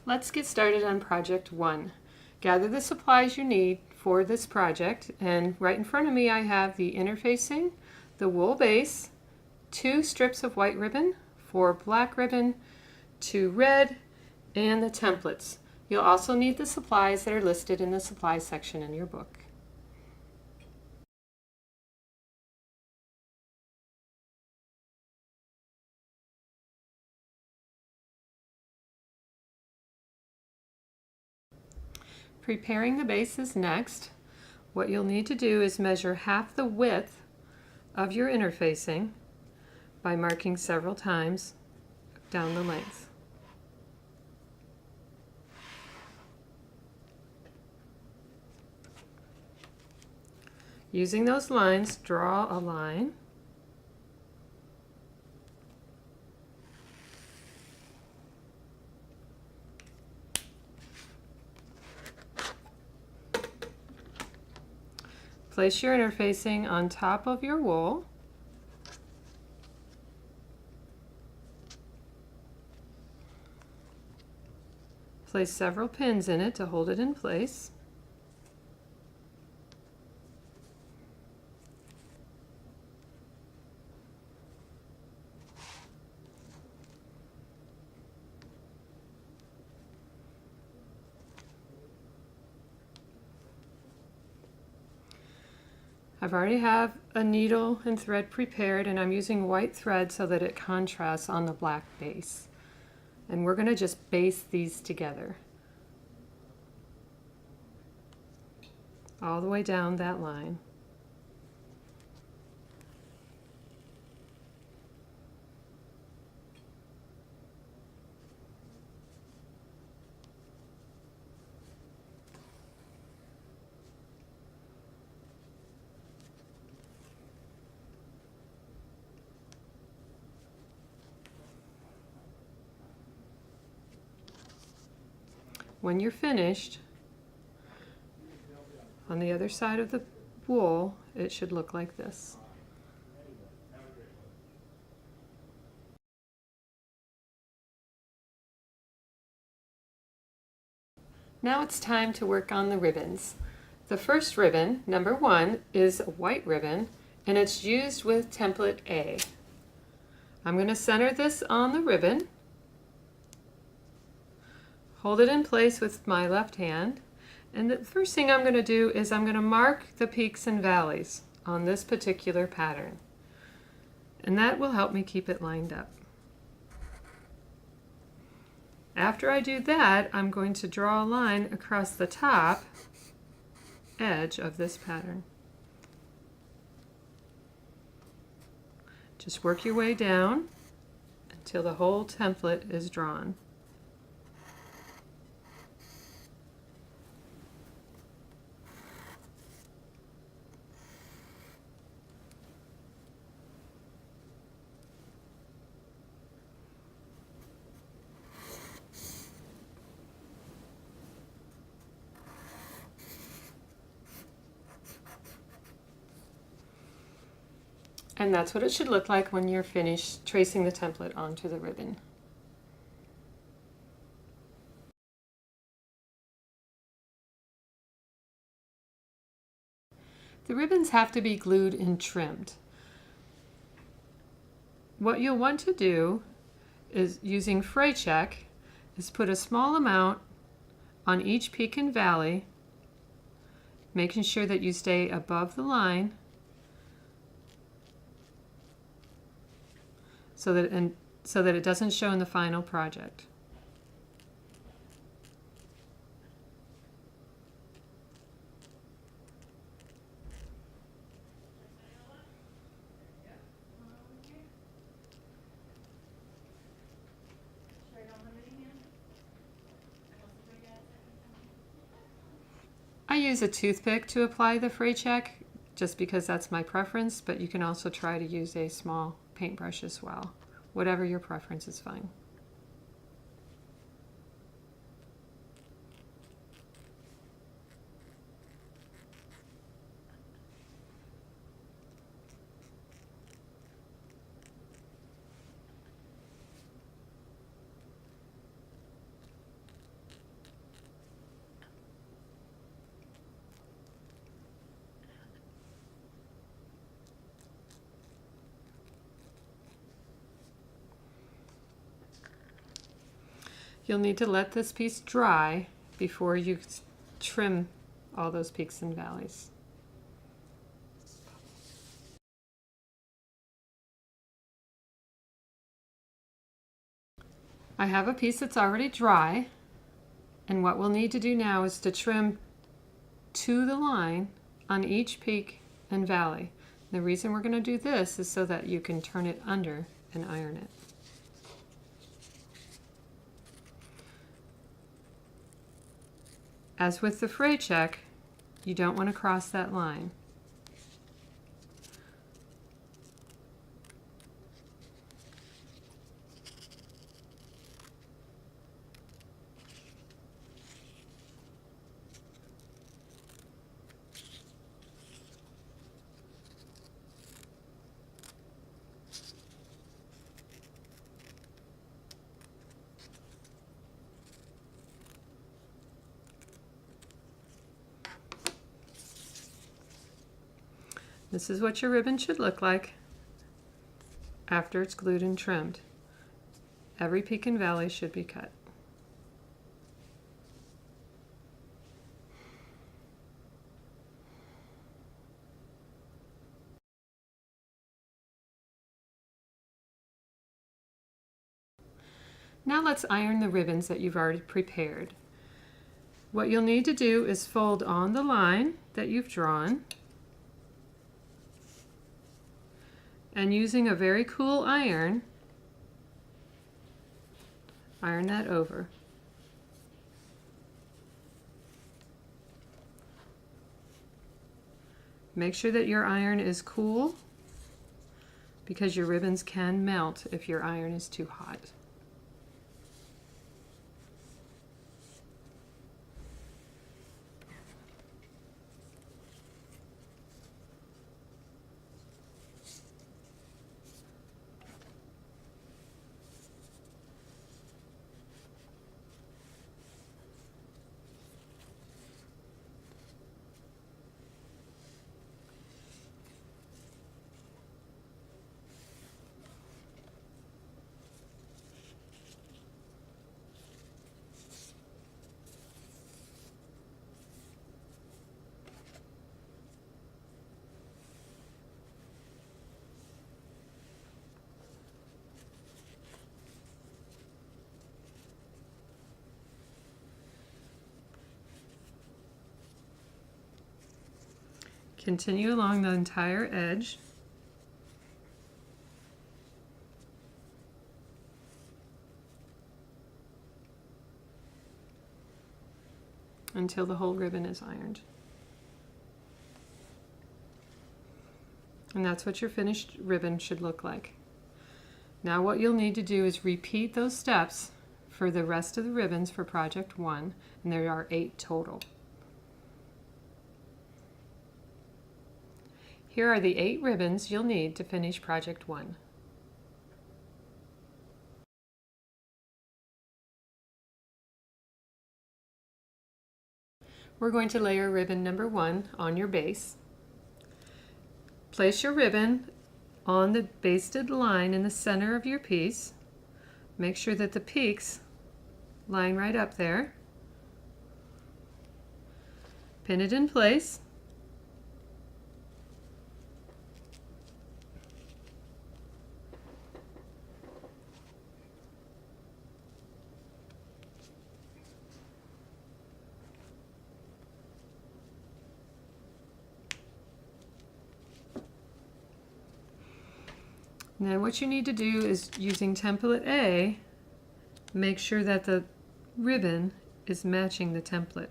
Let's get started on project 1. Gather the supplies you need for this project, and right in front of me I have the interfacing, the wool base, 2 strips of white ribbon, 4 black ribbon, 2 red, and the templates. You'll also need the supplies that are listed in the supplies section in your book. Preparing the base is next. What you'll need to do is measure half the width of your interfacing by marking several times down the length. Using those lines, draw a line. Place your interfacing on top of your wool. Place several pins in it to hold it in place. I've already have a needle and thread prepared, and I'm using white thread so that it contrasts on the black base. And we're going to just base these together all the way down that line. When you're finished, on the other side of the wool, it should look like this. Now it's time to work on the ribbons. The first ribbon, number 1, is a white ribbon, and it's used with template A. I'm going to center this on the ribbon. Hold it in place with my left hand, and the first thing I'm going to do is I'm going to mark the peaks and valleys on this particular pattern, and that will help me keep it lined up. After I do that, I'm going to draw a line across the top edge of this pattern. Just work your way down until the whole template is drawn. And that's what it should look like when you're finished tracing the template onto the ribbon. The ribbons have to be glued and trimmed. What you'll want to do is, using fray check, is put a small amount on each peak and valley, making sure that you stay above the line so that it doesn't show in the final project. I use a toothpick to apply the fray check just because that's my preference, but you can also try to use a small paintbrush as well. Whatever your preference is fine. You'll need to let this piece dry before you trim all those peaks and valleys. I have a piece that's already dry, and what we'll need to do now is to trim to the line on each peak and valley. The reason we're going to do this is so that you can turn it under and iron it. As with the fray check, you don't want to cross that line. This is what your ribbon should look like after it's glued and trimmed. Every peak and valley should be cut. Now let's iron the ribbons that you've already prepared. What you'll need to do is fold on the line that you've drawn, and using a very cool iron, iron that over. Make sure that your iron is cool because your ribbons can melt if your iron is too hot. Continue along the entire edge. Until the whole ribbon is ironed. And that's what your finished ribbon should look like. Now what you'll need to do is repeat those steps for the rest of the ribbons for project 1, and there are 8 total. Here are the 8 ribbons you'll need to finish project 1. We're going to layer ribbon number 1 on your base. Place your ribbon on the basted line in the center of your piece. Make sure that the peaks line right up there. Pin it in place. Now what you need to do is, using template A, make sure that the ribbon is matching the template,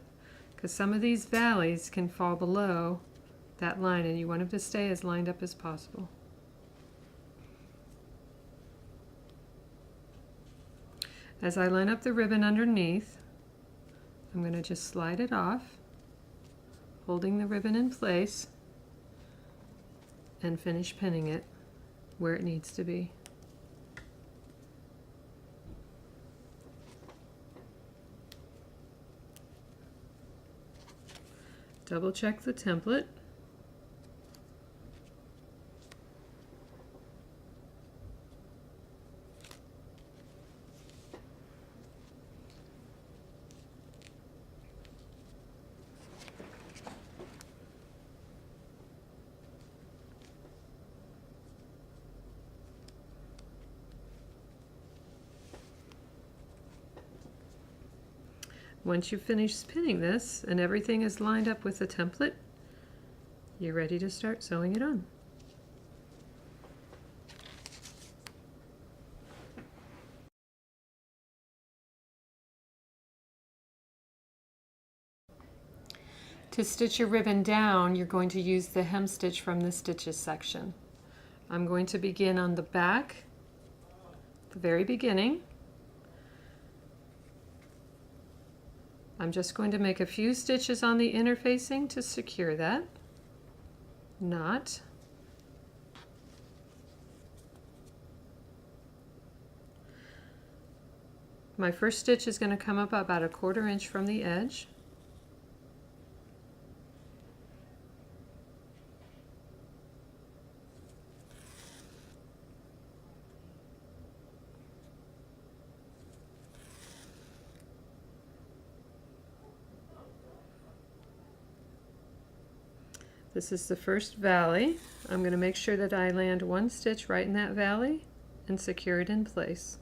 because some of these valleys can fall below that line and you want them to stay as lined up as possible. As I line up the ribbon underneath, I'm going to just slide it off, holding the ribbon in place, and finish pinning it where it needs to be. Double check the template. Once you finish pinning this and everything is lined up with the template, you're ready to start sewing it on. To stitch your ribbon down, you're going to use the hem stitch from the stitches section. I'm going to begin on the back, the very beginning. I'm just going to make a few stitches on the interfacing to secure that knot. My first stitch is going to come up about a 1/4 inch from the edge. This is the first valley. I'm going to make sure that I land one stitch right in that valley and secure it in place.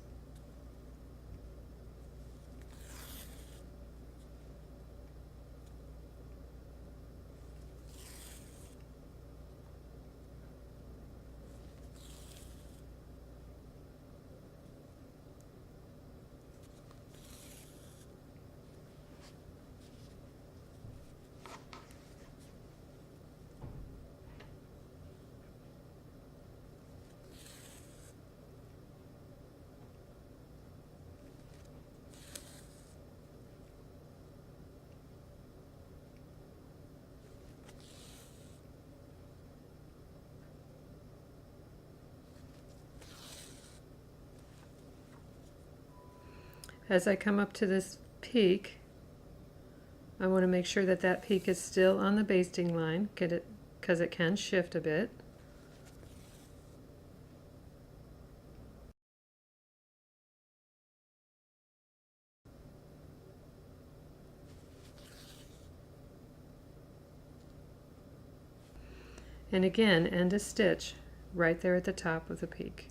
As I come up to this peak, I want to make sure that that peak is still on the basting line, because it can shift a bit. And again, end a stitch right there at the top of the peak.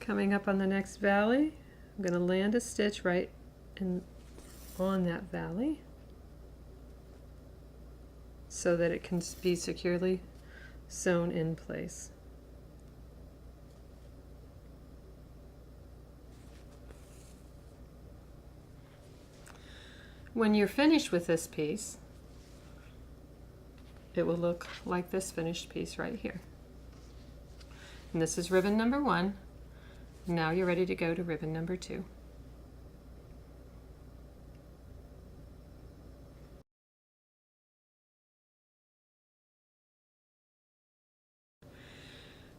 Coming up on the next valley, I'm going to land a stitch right on that valley so that it can be securely sewn in place. When you're finished with this piece, it will look like this finished piece right here. And this is ribbon number 1. Now you're ready to go to ribbon number 2.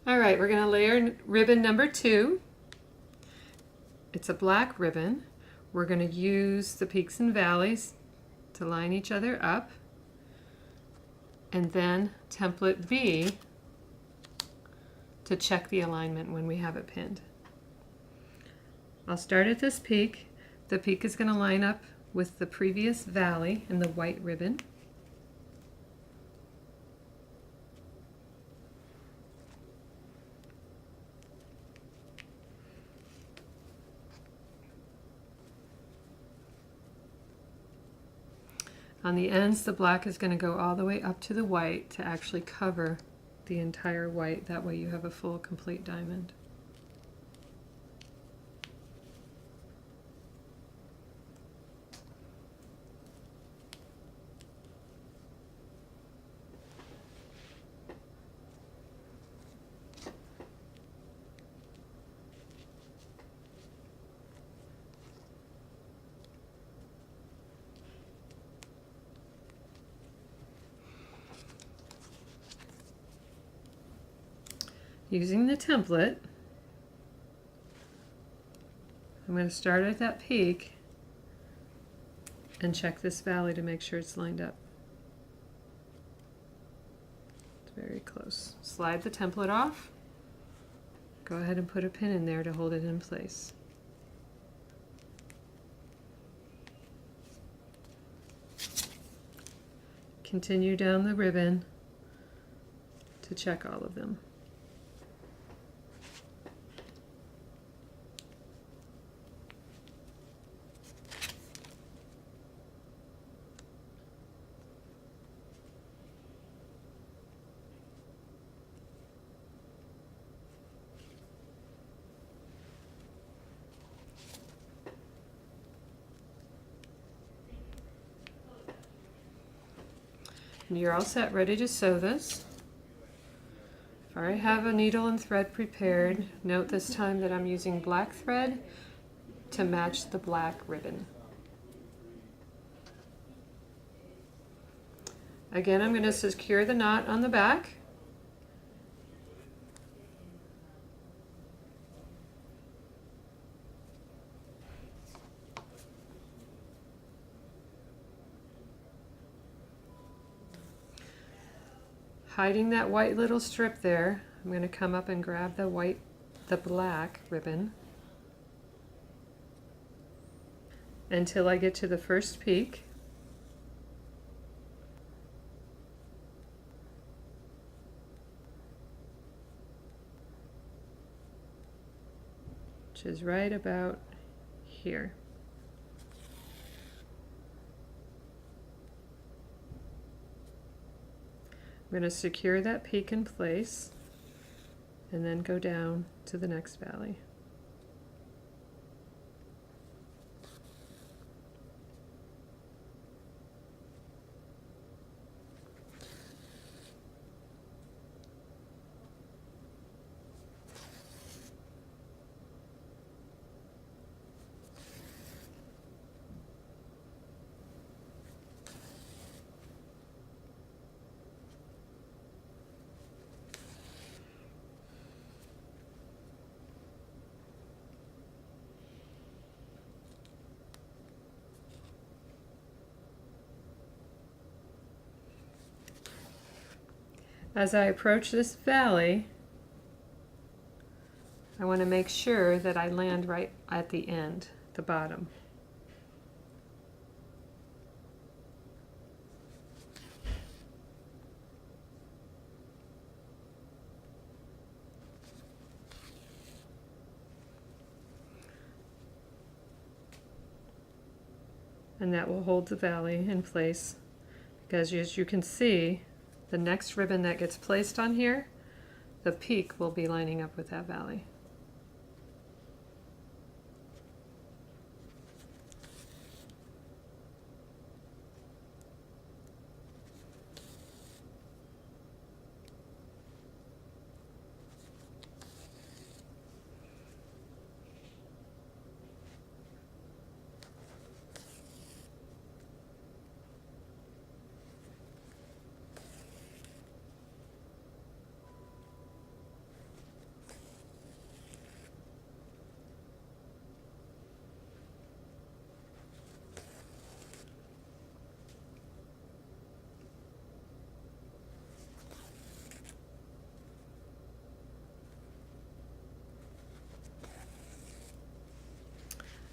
All right, we're going to layer ribbon number 2. It's a black ribbon. We're going to use the peaks and valleys to line each other up, and then template B to check the alignment when we have it pinned. I'll start at this peak. The peak is going to line up with the previous valley in the white ribbon. On the ends, the black is going to go all the way up to the white to actually cover the entire white. That way you have a full, complete diamond. Using the template, I'm going to start at that peak and check this valley to make sure it's lined up. It's very close. Slide the template off. Go ahead and put a pin in there to hold it in place. Continue down the ribbon to check all of them. And you're all set, ready to sew this. If I already have a needle and thread prepared, note this time that I'm using black thread to match the black ribbon. Again, I'm going to secure the knot on the back. Hiding that white little strip there, I'm going to come up and grab the black ribbon until I get to the first peak. Which is right about here. I'm going to secure that peak in place and then go down to the next valley. As I approach this valley, I want to make sure that I land right at the end, the bottom. And that will hold the valley in place, because as you can see, the next ribbon that gets placed on here, the peak will be lining up with that valley.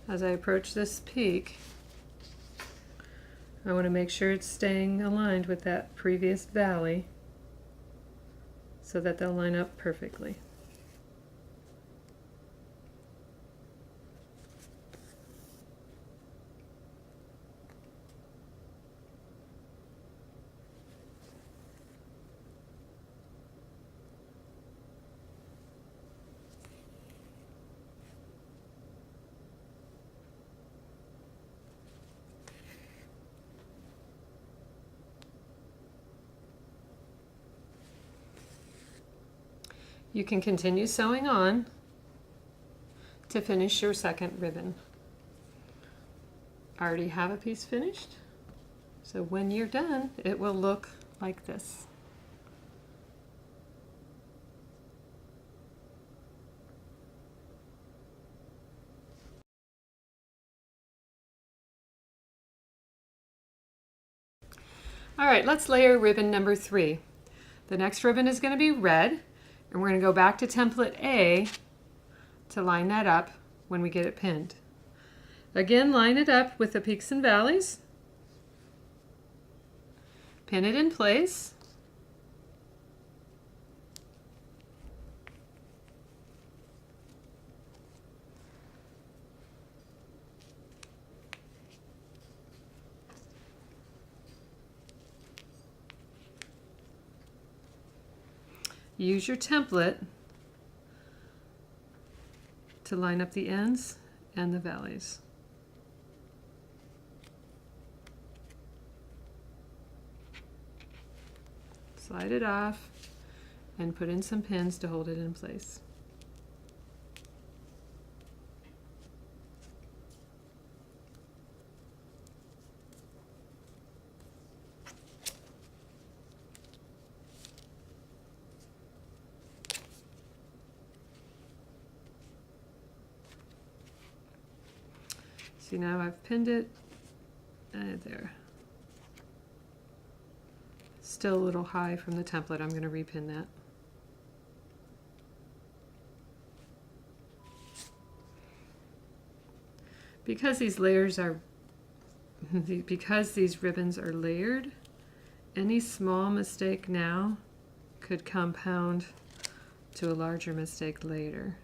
As I approach this peak, I want to make sure it's staying aligned with that previous valley so that they'll line up perfectly. You can continue sewing on to finish your second ribbon. I already have a piece finished, so when you're done, it will look like this. All right, let's layer ribbon number 3. The next ribbon is going to be red, and we're going to go back to template A to line that up when we get it pinned. Again, line it up with the peaks and valleys. Pin it in place. Use your template to line up the ends and the valleys. Slide it off and put in some pins to hold it in place. See, now I've pinned it there. Still a little high from the template. I'm going to repin that. Because these layers are, because these ribbons are layered, any small mistake now could compound to a larger mistake later.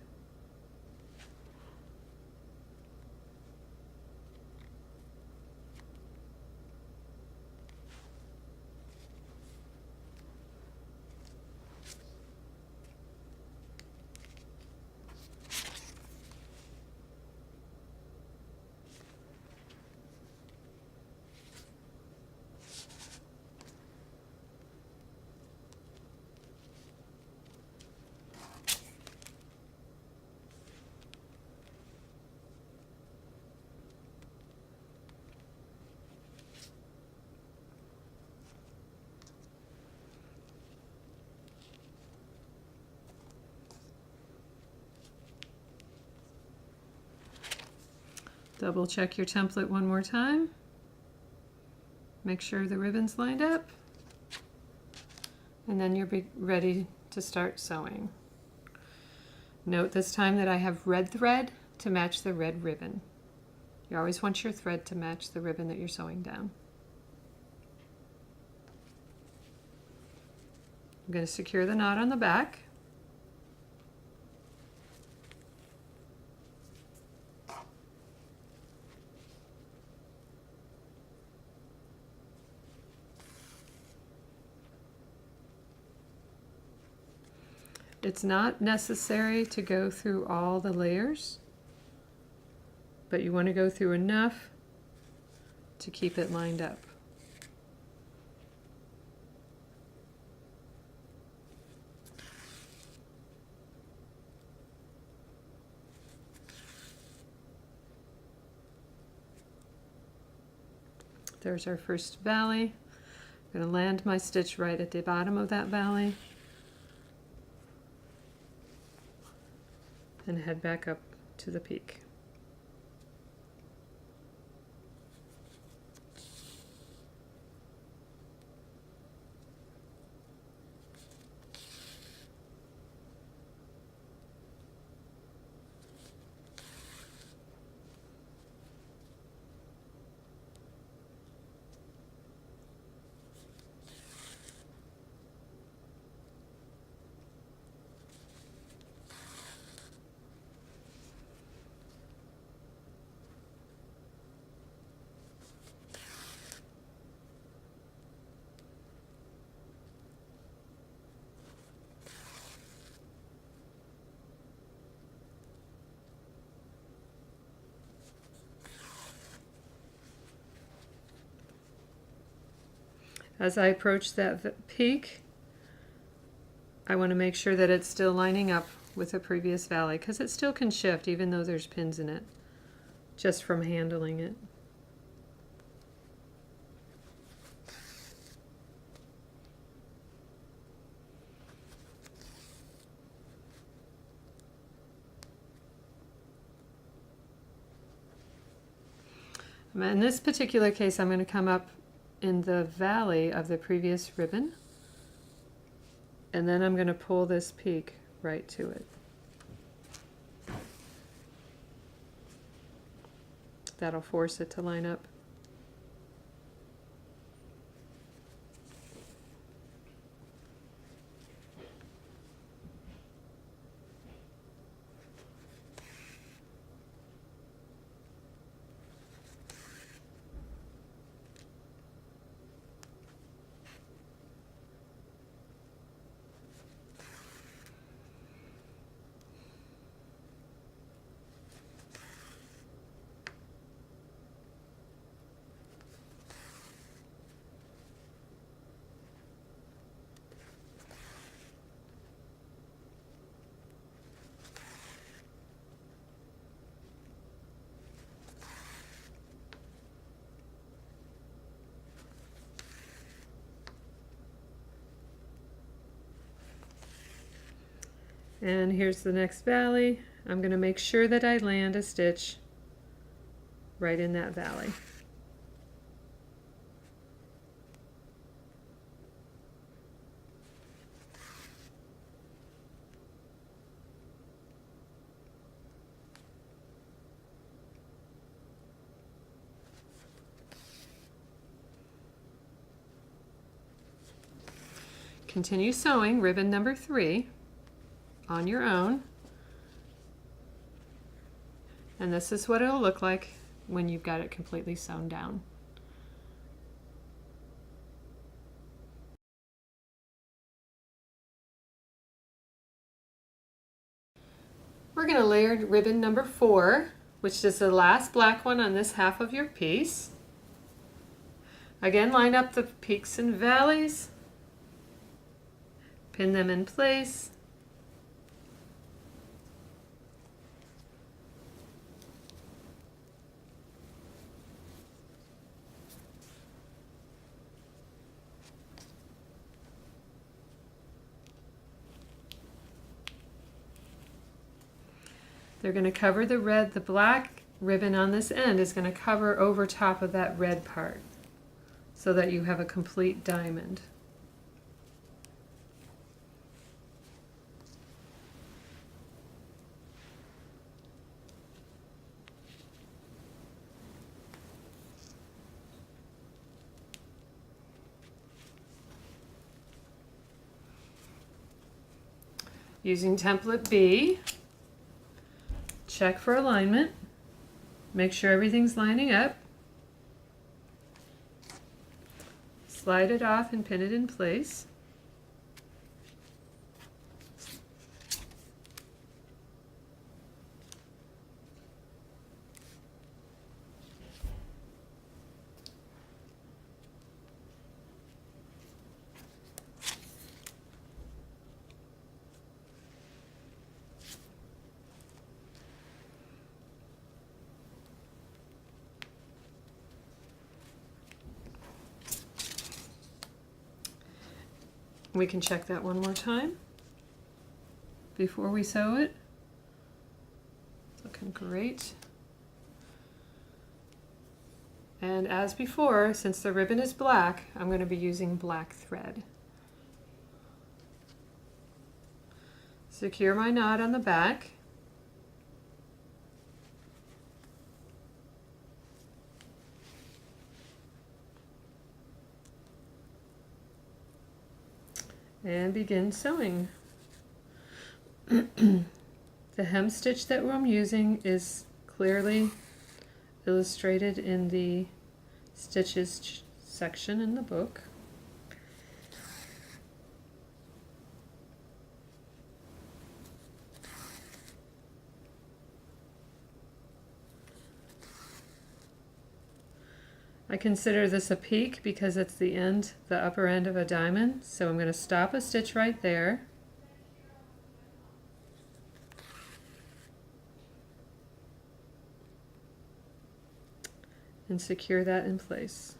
Double check your template one more time. Make sure the ribbon's lined up. And then you're ready to start sewing. Note this time that I have red thread to match the red ribbon. You always want your thread to match the ribbon that you're sewing down. I'm going to secure the knot on the back. It's not necessary to go through all the layers, but you want to go through enough to keep it lined up. There's our first valley. I'm going to land my stitch right at the bottom of that valley and head back up to the peak. As I approach that peak, I want to make sure that it's still lining up with the previous valley, because it still can shift even though there's pins in it, just from handling it. In this particular case, I'm going to come up in the valley of the previous ribbon, and then I'm going to pull this peak right to it. That'll force it to line up. And here's the next valley. I'm going to make sure that I land a stitch right in that valley. Continue sewing ribbon number 3 on your own, and this is what it'll look like when you've got it completely sewn down. We're going to layer ribbon number 4, which is the last black one on this half of your piece. Again, line up the peaks and valleys, pin them in place. They're going to cover the red, the black ribbon on this end is going to cover over top of that red part so that you have a complete diamond. Using template B, check for alignment, make sure everything's lining up, slide it off and pin it in place. We can check that one more time before we sew it. Looking great. And as before, since the ribbon is black, I'm going to be using black thread. Secure my knot on the back. And begin sewing. The hem stitch that I'm using is clearly illustrated in the stitches section in the book. I consider this a peak because it's the end, the upper end of a diamond, so I'm going to stop a stitch right there. And secure that in place.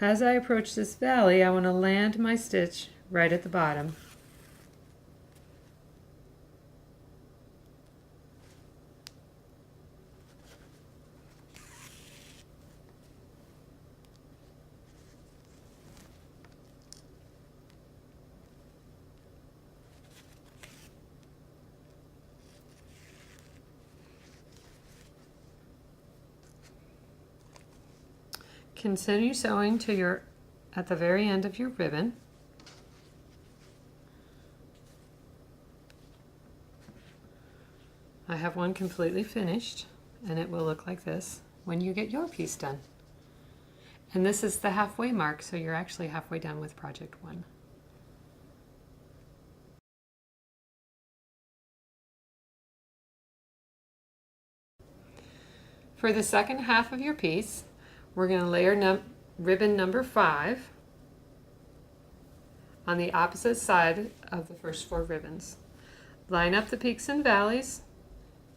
As I approach this valley, I want to land my stitch right at the bottom. Continue sewing till you're at the very end of your ribbon. I have one completely finished, and it will look like this when you get your piece done. And this is the halfway mark, so you're actually halfway done with project 1. For the second half of your piece, we're going to layer ribbon number 5 on the opposite side of the first 4 ribbons. Line up the peaks and valleys,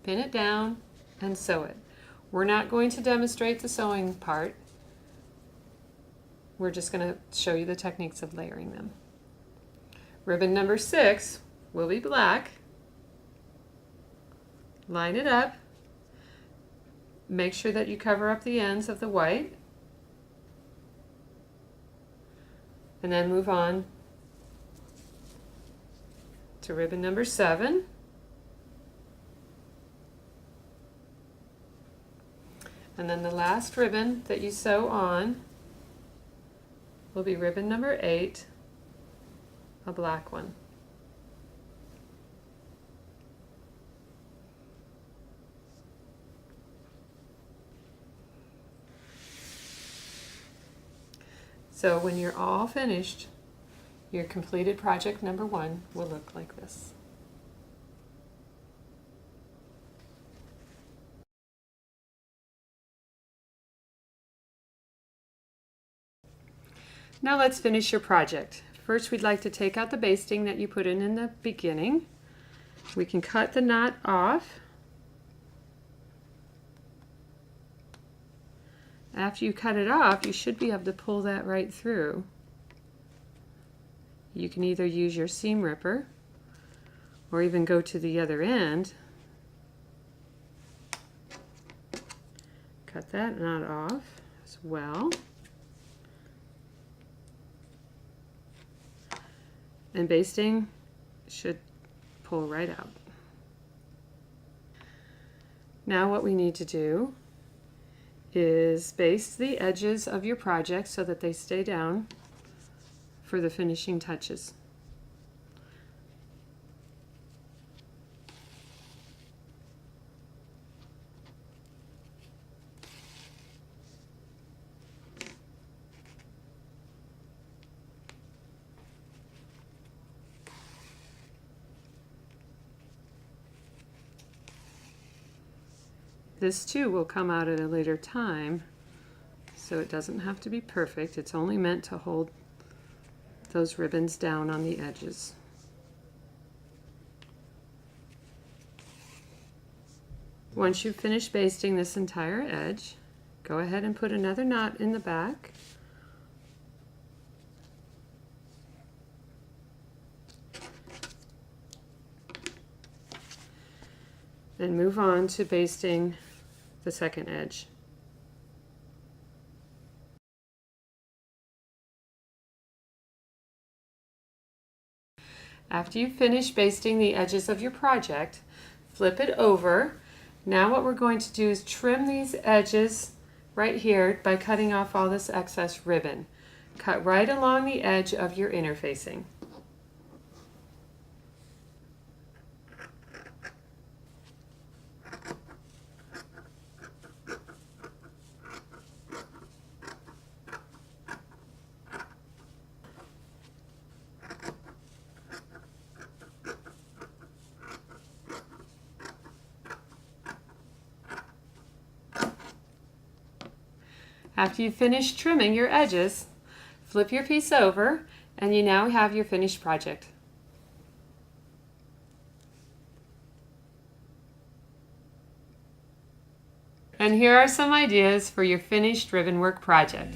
pin it down, and sew it. We're not going to demonstrate the sewing part. We're just going to show you the techniques of layering them. Ribbon number 6 will be black. Line it up. Make sure that you cover up the ends of the white, and then move on to ribbon number 7. And then the last ribbon that you sew on will be ribbon number 8, a black one. So when you're all finished, your completed project number 1 will look like this. Now let's finish your project. First, we'd like to take out the basting that you put in the beginning. We can cut the knot off. After you cut it off, you should be able to pull that right through. You can either use your seam ripper or even go to the other end. Cut that knot off as well. And basting should pull right out. Now what we need to do is baste the edges of your project so that they stay down for the finishing touches. This too will come out at a later time, so it doesn't have to be perfect. It's only meant to hold those ribbons down on the edges. Once you've finished basting this entire edge, go ahead and put another knot in the back. And move on to basting the second edge. After you finish basting the edges of your project, flip it over. Now what we're going to do is trim these edges right here by cutting off all this excess ribbon. Cut right along the edge of your interfacing. After you finish trimming your edges, flip your piece over and you now have your finished project. And here are some ideas for your finished ribbon work project.